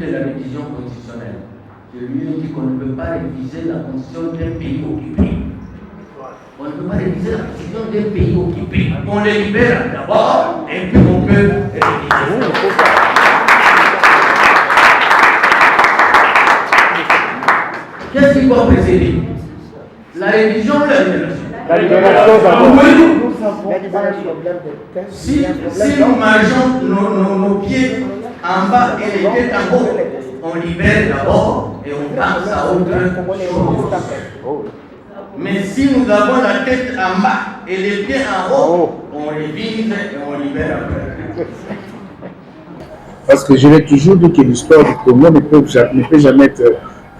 de la révision constitutionnelle. Je lui ai dit qu'on ne peut pas réviser la constitution d'un pays occupé. On ne peut pas réviser la constitution d'un pays occupé. On les libère d'abord et puis on peut réviser. Qu'est-ce qui doit précéder? La révision ou la libération? La libération Si nous marchons nos pieds en bas et les têtes en haut, on libère d'abord et on passe à autre chose. Mais si nous avons la tête en bas et les pieds en haut, on révise et on libère après. Parce que je l'ai toujours dit que l'histoire du Congo ne peut jamais être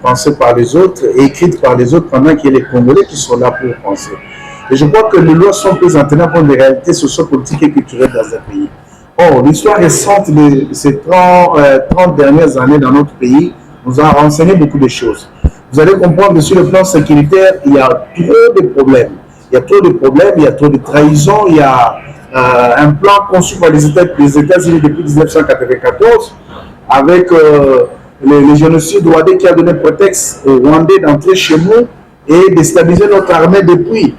pensée par les autres et écrite par les autres pendant qu'il y a les Congolais qui sont là pour penser. Et je crois que les lois sont prises en tenant compte des réalités sociopolitiques et culturelles dans un pays. Or, l'histoire récente de ces 30 dernières années dans notre pays nous a renseigné beaucoup de choses. Vous allez comprendre que sur le plan sécuritaire, il y a trop de problèmes. Il y a trop de problèmes, il y a trop de trahisons, il y a un plan conçu par les États-Unis depuis 1994 avec les génocides rwandais qui a donné prétexte aux Rwandais d'entrer chez nous et déstabiliser notre armée depuis,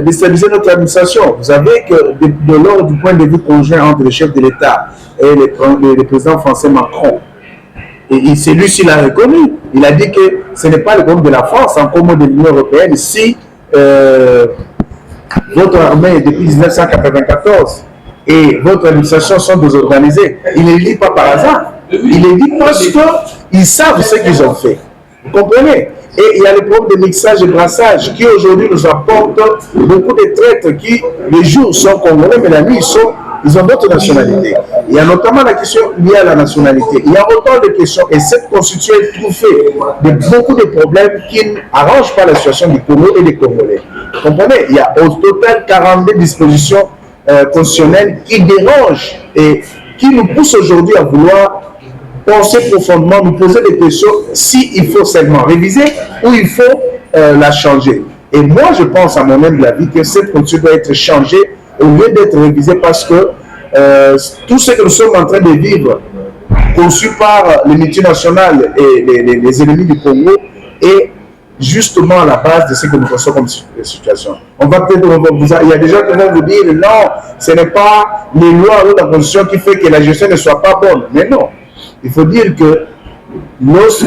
déstabiliser notre administration. Vous savez que de l'ordre du point de vue conjoint entre le chef de l'État et le président français Macron, et c'est lui qui l'a reconnu. Il a dit que ce n'est pas le problème de la France, encore moins de l'Union européenne, si votre armée depuis 1994 et votre administration sont désorganisées. Il ne le dit pas par hasard. Il le dit parce qu'ils savent ce qu'ils ont fait. Vous comprenez? Et il y a le problème de mixage et brassage qui aujourd'hui nous apporte beaucoup de traîtres qui, les jours sont congolais, mais la nuit ils ont d'autres nationalités. Il y a notamment la question liée à la nationalité. Il y a autant de questions et cette constitution est truffée de beaucoup de problèmes qui n'arrangent pas la situation du Congo et des Congolais. Vous comprenez? Il y a au total 42 dispositions constitutionnelles qui dérangent et qui nous poussent aujourd'hui à vouloir penser profondément, nous poser des questions s'il faut seulement réviser ou il faut la changer. Et moi, je pense à mon humble avis que cette constitution doit être changée au lieu d'être révisée parce que tout ce que nous sommes en train de vivre, conçu par les multinationales et les ennemis du Congo, est justement à la base de ce que nous pensons comme situation. On va peut-être, il y a des gens qui vont vous dire non, ce n'est pas les lois ou la constitution qui fait que la gestion ne soit pas bonne. Mais non. Il faut dire que lorsque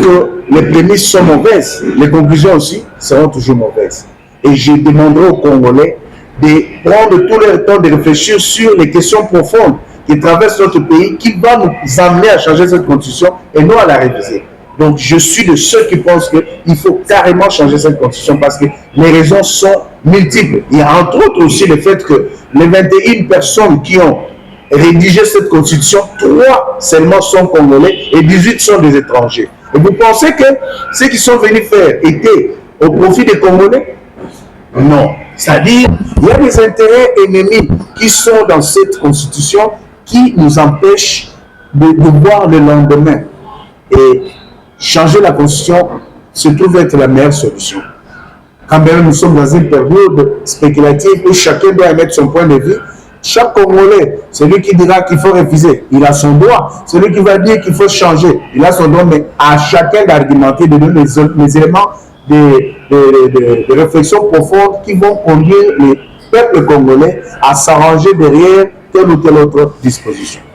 les prémices sont mauvaises, les conclusions aussi seront toujours mauvaises. Et je demanderai aux Congolais de prendre tout le temps de réfléchir sur les questions profondes qui traversent notre pays, qui vont nous amener à changer cette constitution et non à la réviser. Donc je suis de ceux qui pensent qu'il faut carrément changer cette constitution parce que les raisons sont multiples. Il y a entre autres aussi le fait que les 21 personnes qui ont rédiger cette constitution, 3 seulement sont congolais et 18 sont des étrangers. Et vous pensez que ceux qui sont venus faire étaient au profit des Congolais? Non. C'est-à-dire, il y a des intérêts ennemis qui sont dans cette constitution qui nous empêchent de voir le lendemain. Et changer la constitution se trouve être la meilleure solution. Quand même nous sommes dans une période spéculative où chacun doit émettre son point de vue, chaque Congolais, celui qui dira qu'il faut refuser, il a son droit. Celui qui va dire qu'il faut changer, il a son droit. Mais à chacun d'argumenter, de donner les éléments de réflexion profonde qui vont conduire le peuple congolais à s'arranger derrière telle ou telle autre disposition.